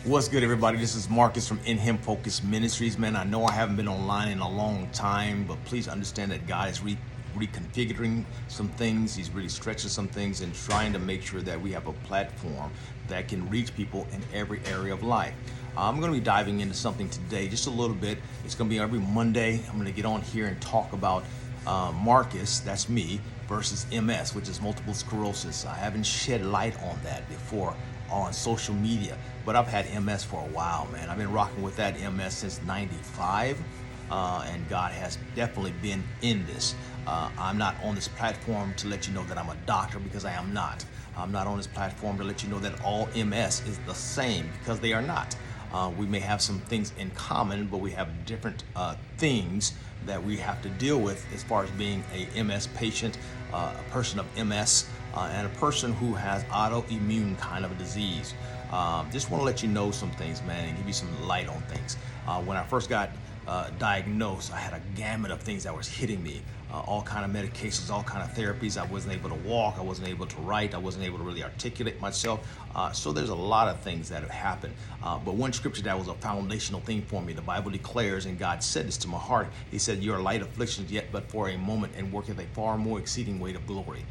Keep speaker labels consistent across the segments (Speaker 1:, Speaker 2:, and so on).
Speaker 1: What's good, everybody? This is Marcus from InHim FOCUS Ministries. Man, I know I haven't been online in a long time, but please understand that God is reconfiguring some things. He's really stretching some things and trying to make sure that we have a platform that can reach people in every area of life. I'm going to be diving into something today, just a little bit. It's going to be every Monday. I'm going to get on here and talk about Marcus, that's me, versus MS, which is multiple sclerosis. I haven't shed light on that before on social media, but I've had MS for a while, man. I've been rocking with that MS since '95, and God has definitely been in this. I'm not on this platform to let you know that I'm a doctor, because I am not. I'm not on this platform to let you know that all MS is the same, because they are not. We may have some things in common, but we have different things that we have to deal with as far as being a MS patient, a person of MS, and a person who has autoimmune kind of a disease. Just want to let you know some things, man, and give you some light on things. When I first got diagnosed, I had a gamut of things that was hitting me. All kind of medications, all kind of therapies. I wasn't able to walk, I wasn't able to write, I wasn't able to really articulate myself. So there's a lot of things that have happened. But one scripture that was a foundational thing for me, the Bible declares, and God said this to my heart, He said, "Your light afflictions yet but for a moment, and worketh a far more exceeding weight of glory."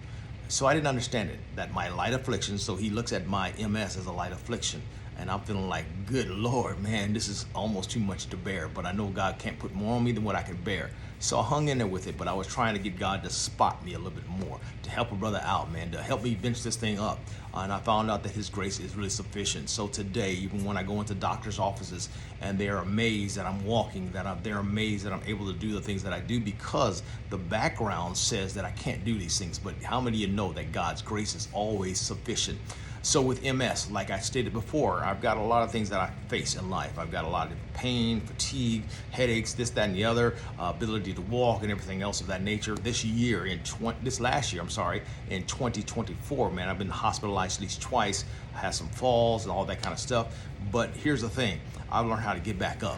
Speaker 1: So I didn't understand it, that my light affliction, so He looks at my MS as a light affliction. And I'm feeling like, good Lord, man, this is almost too much to bear. But I know God can't put more on me than what I can bear. So I hung in there with it, but I was trying to get God to spot me a little bit more, to help a brother out, man, to help me bench this thing up. And I found out that His grace is really sufficient. So today, even when I go into doctors' offices and they're amazed that I'm walking, they're amazed that I'm able to do the things that I do, because the background says that I can't do these things. But how many of you know that God's grace is always sufficient? So with MS, like I stated before, I've got a lot of things that I face in life. I've got a lot of pain, fatigue, headaches, this, that, and the other, ability to walk and everything else of that nature. This last year, in 2024, man, I've been hospitalized at least twice. I had some falls and all that kind of stuff. But here's the thing, I learned how to get back up.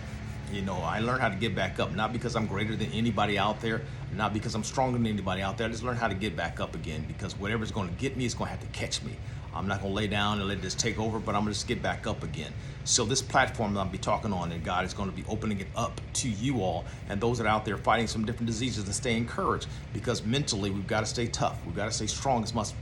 Speaker 1: I learned how to get back up, not because I'm greater than anybody out there, not because I'm stronger than anybody out there. I just learned how to get back up again, because whatever's going to get me is going to have to catch me. I'm not going to lay down and let this take over, but I'm going to just get back up again. So this platform that I'll be talking on, and God is going to be opening it up to you all and those that are out there fighting some different diseases, to stay encouraged, because mentally we've got to stay tough. We've got to stay strong as much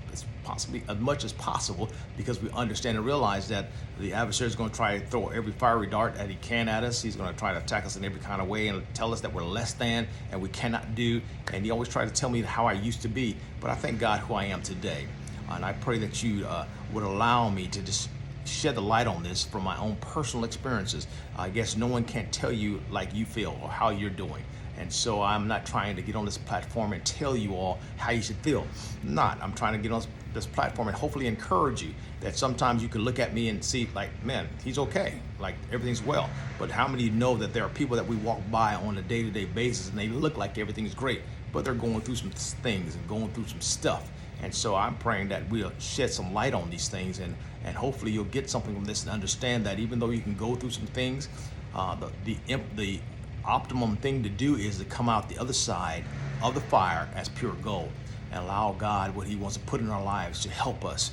Speaker 1: as possible, because we understand and realize that the adversary is going to try to throw every fiery dart that he can at us. He's going to try to attack us in every kind of way and tell us that we're less than and we cannot do. And he always tried to tell me how I used to be, but I thank God who I am today. And I pray that you would allow me to just shed the light on this from my own personal experiences. I guess no one can tell you like you feel or how you're doing. And so I'm not trying to get on this platform and tell you all how you should feel. I'm trying to get on this platform and hopefully encourage you that sometimes you can look at me and see like, man, he's okay, like everything's well. But how many of you know that there are people that we walk by on a day-to-day basis and they look like everything's great, but they're going through some things and going through some stuff. And so I'm praying that we'll shed some light on these things, and hopefully you'll get something from this and understand that even though you can go through some things, the optimum thing to do is to come out the other side of the fire as pure gold, and allow God what He wants to put in our lives to help us.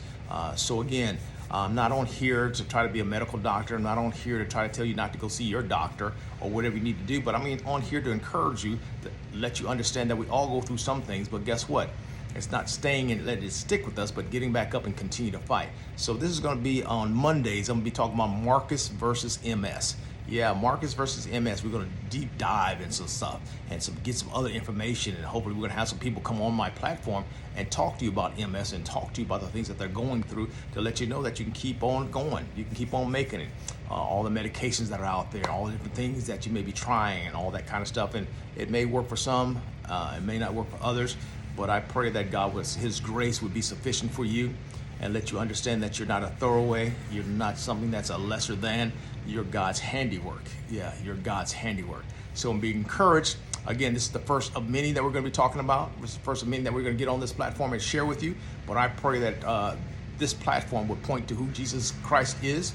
Speaker 1: So again, I'm not on here to try to be a medical doctor. I'm not on here to try to tell you not to go see your doctor or whatever you need to do. But I mean on here to encourage you, to let you understand that we all go through some things. But guess what? It's not staying and letting it stick with us, but getting back up and continue to fight. So this is going to be on Mondays. I'm going to be talking about Marcus versus MS. Yeah, Marcus versus MS. We're going to deep dive into some stuff and get some other information, and hopefully we're going to have some people come on my platform and talk to you about MS and talk to you about the things that they're going through, to let you know that you can keep on going. You can keep on making it. All the medications that are out there, all the different things that you may be trying, and all that kind of stuff. And it may work for some, it may not work for others. But I pray that God, with His grace, would be sufficient for you, and let you understand that you're not a throwaway. You're not something that's a lesser than. You're God's handiwork. Yeah, you're God's handiwork. So be encouraged. Again, this is the first of many that we're going to be talking about. This is the first of many that we're going to get on this platform and share with you. But I pray that this platform would point to who Jesus Christ is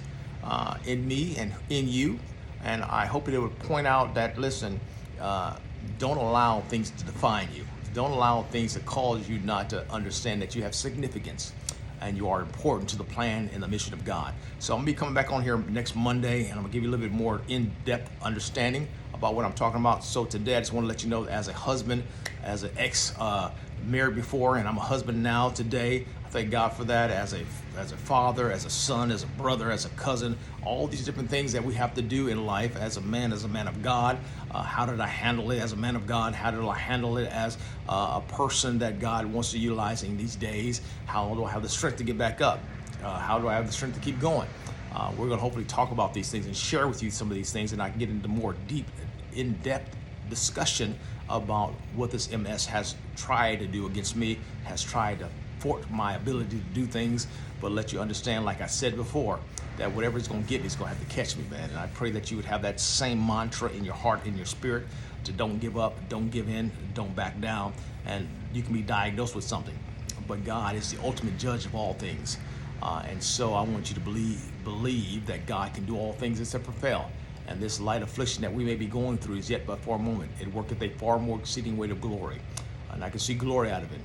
Speaker 1: in me and in you. And I hope it would point out that, listen, don't allow things to define you. Don't allow things to cause you not to understand that you have significance. and you are important to the plan and the mission of God. So I'm gonna be coming back on here next Monday, and I'm gonna give you a little bit more in-depth understanding about what I'm talking about. So today I just want to let you know, as a husband, as an ex married before, and I'm a husband now today. I thank God for that. As a father, as a son, as a brother, as a cousin, all these different things that we have to do in life as a man of God. How did I handle it as a man of God? How did I handle it as a person that God wants to utilize in these days? How do I have the strength to get back up? How do I have the strength to keep going? We're going to hopefully talk about these things and share with you some of these things, and I can get into more deep, in-depth discussion about what this MS has tried to do against me, has tried to thwart my ability to do things, but let you understand, like I said before, that whatever it's going to get, it's going to have to catch me, man. And I pray that you would have that same mantra in your heart, in your spirit, to don't give up, don't give in, don't back down. And you can be diagnosed with something, but God is the ultimate judge of all things. And so I want you to believe that God can do all things except for fail. And this light affliction that we may be going through is yet but for a moment. It worketh a far more exceeding weight of glory. And I can see glory out of it.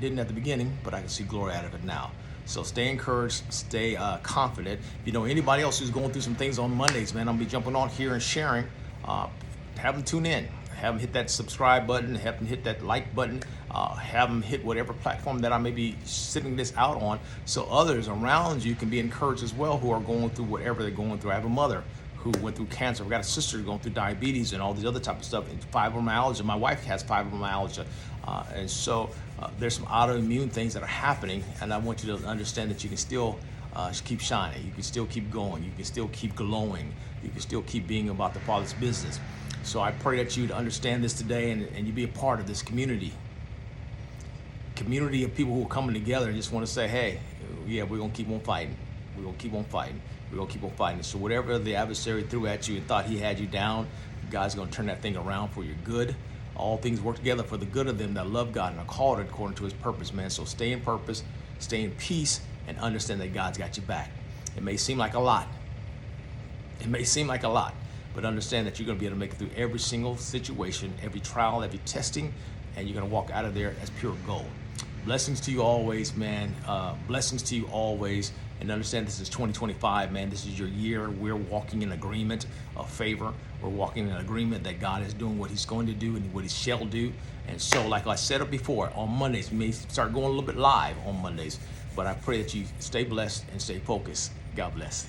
Speaker 1: Didn't at the beginning, but I can see glory out of it now. So stay encouraged, stay confident. If you know anybody else who's going through some things on Mondays, man, I'll be jumping on here and sharing. Have them tune in. Have them hit that subscribe button. Have them hit that like button. Have them hit whatever platform that I may be sitting this out on, so others around you can be encouraged as well, who are going through whatever they're going through. I have a mother who went through cancer. I've got a sister going through diabetes and all these other type of stuff, and fibromyalgia. My wife has fibromyalgia. And so there's some autoimmune things that are happening, and I want you to understand that you can still keep shining. You can still keep going. You can still keep glowing. You can still keep being about the Father's business. So I pray that you'd understand this today, and you be a part of this community of people who are coming together and just want to say, hey, yeah, we're going to keep on fighting. We're going to keep on fighting. We're going to keep on fighting. So whatever the adversary threw at you and thought he had you down, God's going to turn that thing around for your good. All things work together for the good of them that love God and are called according to his purpose, man. So stay in purpose, stay in peace, and understand that God's got your back. It may seem like a lot. It may seem like a lot, but understand that you're going to be able to make it through every single situation, every trial, every testing, and you're going to walk out of there as pure gold. Blessings to you always, man. Blessings to you always. And understand this is 2025, man. This is your year. We're walking in agreement of favor. We're walking in agreement that God is doing what he's going to do and what he shall do. And so, like I said before, on Mondays, we may start going a little bit live on Mondays. But I pray that you stay blessed and stay focused. God bless.